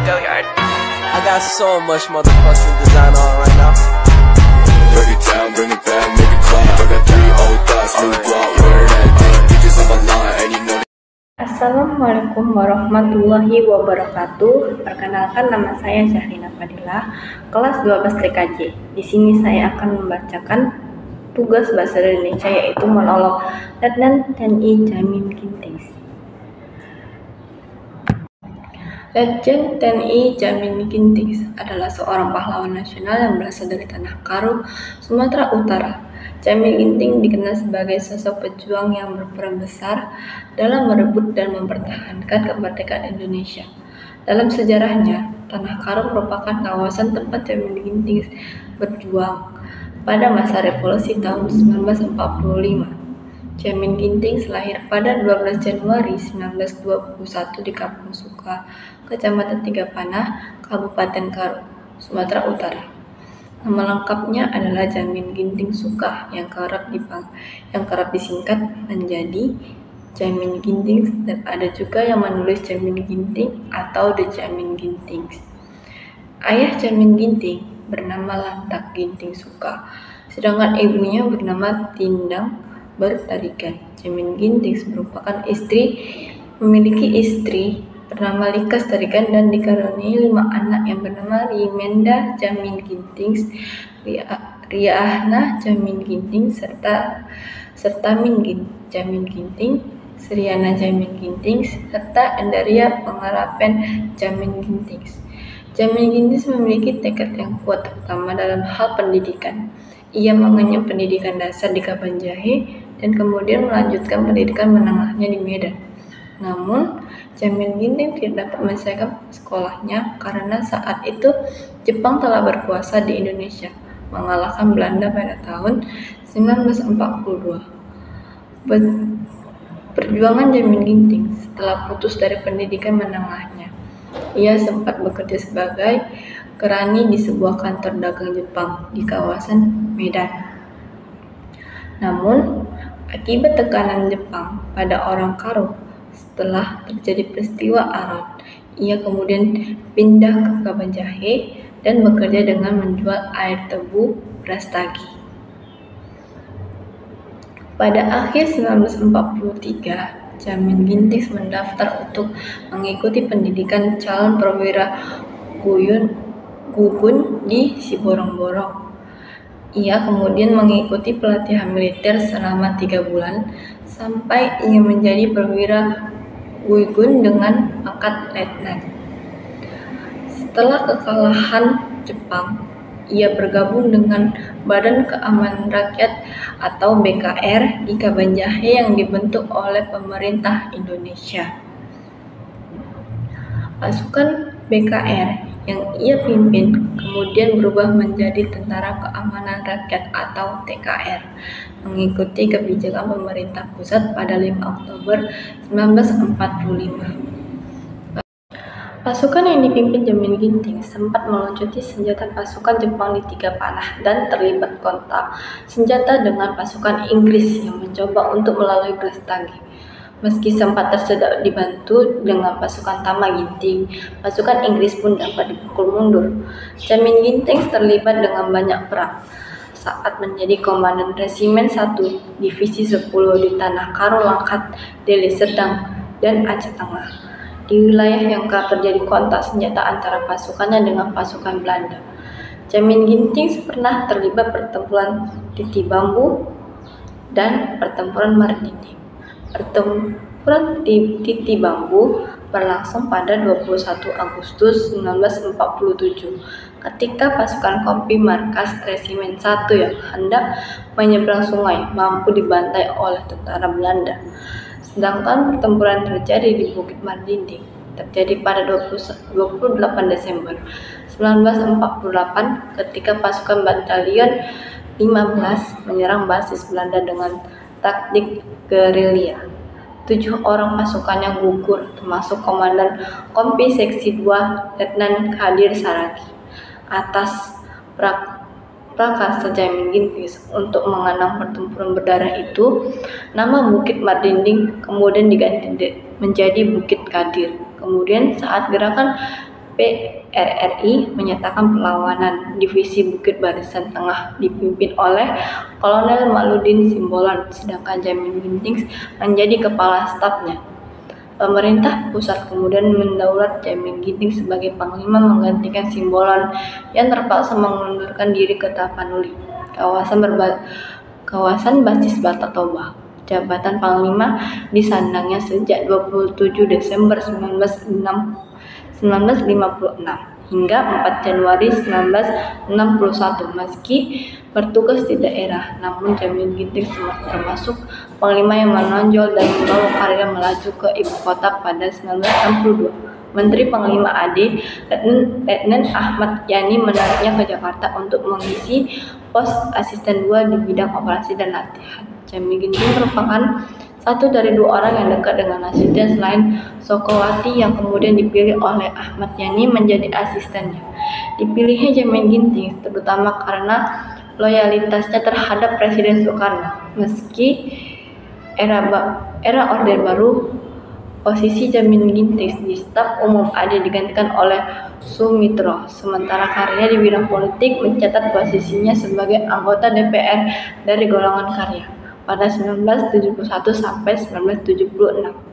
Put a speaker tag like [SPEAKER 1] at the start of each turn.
[SPEAKER 1] I got so much motherfucking design on right now.
[SPEAKER 2] Break it down, bring it back, make it clap. I got 3 old thoughts, new guap, where that thing. Bitches on my line, and you know.
[SPEAKER 3] Assalamualaikum warahmatullahi wabarakatuh. Perkenalkan, nama saya Syahrina Fadilah, kelas 12 TKJ. Di sini saya akan membacakan tugas bahasa Indonesia, yaitu monolog Letnan TNI Jamin Gintings. Letjen TNI Jamin Gintings adalah seorang pahlawan nasional yang berasal dari Tanah Karo, Sumatera Utara. Jamin Ginting dikenal sebagai sosok pejuang yang berperan besar dalam merebut dan mempertahankan kemerdekaan Indonesia. Dalam sejarahnya, Tanah Karo merupakan kawasan tempat Jamin Ginting berjuang pada masa revolusi tahun 1945. Jamin Ginting lahir pada 12 Januari 1921 di Kampung Suka, Kecamatan Tigapanah, Kabupaten Karo, Sumatera Utara. Nama lengkapnya adalah Jamin Ginting Suka yang kerap disingkat menjadi Jamin Ginting, dan ada juga yang menulis Jamin Ginting atau The Jamin Gintings. Ayah Jamin Ginting bernama Lantak Ginting Suka, sedangkan ibunya bernama Tindang Bertarigan. Jamin Ginting merupakan memiliki istri bernama Likas Tarigan dan dikaruniai 5 anak yang bernama Rimenda Jamin Ginting, Riahna Jamin Ginting, serta Min Jamin Ginting, Sriana Jamin Ginting, serta Endaria Pengarapan Jamin Ginting. Jamin Ginting memiliki tekad yang kuat, terutama dalam hal pendidikan. Ia mengenyam pendidikan dasar di Kabanjahe dan kemudian melanjutkan pendidikan menengahnya di Medan. Namun, Jamin Ginting tidak dapat menyelesaikan sekolahnya karena saat itu Jepang telah berkuasa di Indonesia, mengalahkan Belanda pada tahun 1942. Perjuangan Jamin Ginting setelah putus dari pendidikan menengahnya, ia sempat bekerja sebagai kerani di sebuah kantor dagang Jepang di kawasan Medan. Namun, akibat tekanan Jepang pada orang Karo setelah terjadi peristiwa Aron, ia kemudian pindah ke Kabanjahe dan bekerja dengan menjual air tebu Brastagi. Pada akhir 1943, Jamin Ginting mendaftar untuk mengikuti pendidikan calon perwira gugun di Siborong-borong. Ia kemudian mengikuti pelatihan militer selama 3 bulan sampai ia menjadi perwira gugun dengan pangkat letnan. Setelah kekalahan Jepang, ia bergabung dengan Badan Keamanan Rakyat atau BKR di Kabanjahe yang dibentuk oleh pemerintah Indonesia. Pasukan BKR yang ia pimpin kemudian berubah menjadi Tentara Keamanan Rakyat atau TKR, mengikuti kebijakan pemerintah pusat pada 5 Oktober 1945. Pasukan yang dipimpin Jamin Ginting sempat melucuti senjata pasukan Jepang di Tigapanah dan terlibat kontak senjata dengan pasukan Inggris yang mencoba untuk melalui Brastagi. Meski sempat tersedak dibantu dengan pasukan Tama Ginting, pasukan Inggris pun dapat dipukul mundur. Jamin Ginting terlibat dengan banyak perang saat menjadi komandan Resimen 1 Divisi 10 di Tanah Karo, Langkat, Deli Serdang, dan Aceh Tengah, di wilayah yang kerap terjadi kontak senjata antara pasukannya dengan pasukan Belanda. Jamin Ginting pernah terlibat pertempuran Titi Bambu dan pertempuran Marinindi. Pertempuran Titi Bambu berlangsung pada 21 Agustus 1947 ketika pasukan Kompi Markas Resimen 1 yang hendak menyeberang sungai mampu dibantai oleh tentara Belanda. Sedangkan pertempuran terjadi di Bukit Marinindi terjadi pada 28 Desember 1948 ketika pasukan Batalion 15 menyerang basis Belanda dengan taktik gerilya. 7 orang pasukannya gugur, termasuk Komandan Kompi Seksi 2 Letnan Kadir Saragi. Atas prakarsa Jamin Ginting untuk mengenang pertempuran berdarah itu, nama Bukit Marinindi kemudian diganti menjadi Bukit Kadir. Kemudian saat gerakan PRRI menyatakan perlawanan Divisi Bukit Barisan Tengah dipimpin oleh Kolonel Maludin Simbolon, sedangkan Jamin Ginting menjadi kepala stafnya. Pemerintah pusat kemudian mendaulat Jamin Ginting sebagai panglima menggantikan Simbolon yang terpaksa mengundurkan diri ke Tapanuli, kawasan basis Batak Toba. Jabatan panglima disandangnya sejak 27 Desember 1956 hingga 4 Januari 1961. Meski bertugas di daerah, namun Jamin Ginting termasuk panglima yang menonjol dan membawa karya melaju ke ibu kota pada 1962. Menteri Panglima AD, Letnan Ahmad Yani menariknya ke Jakarta untuk mengisi pos asisten 2 di bidang operasi dan latihan. Jamin Ginting merupakan satu dari 2 orang yang dekat dengan Nasution selain Sokowati yang kemudian dipilih oleh Ahmad Yani menjadi asistennya. Dipilihnya Jamin Ginting terutama karena loyalitasnya terhadap Presiden Soekarno. Meski era Orde Baru, posisi Jamin Ginting di Staf Umum AD digantikan oleh Sumitro, sementara karyanya di bidang politik mencatat posisinya sebagai anggota DPR dari golongan karya pada 1971 sampai 1976.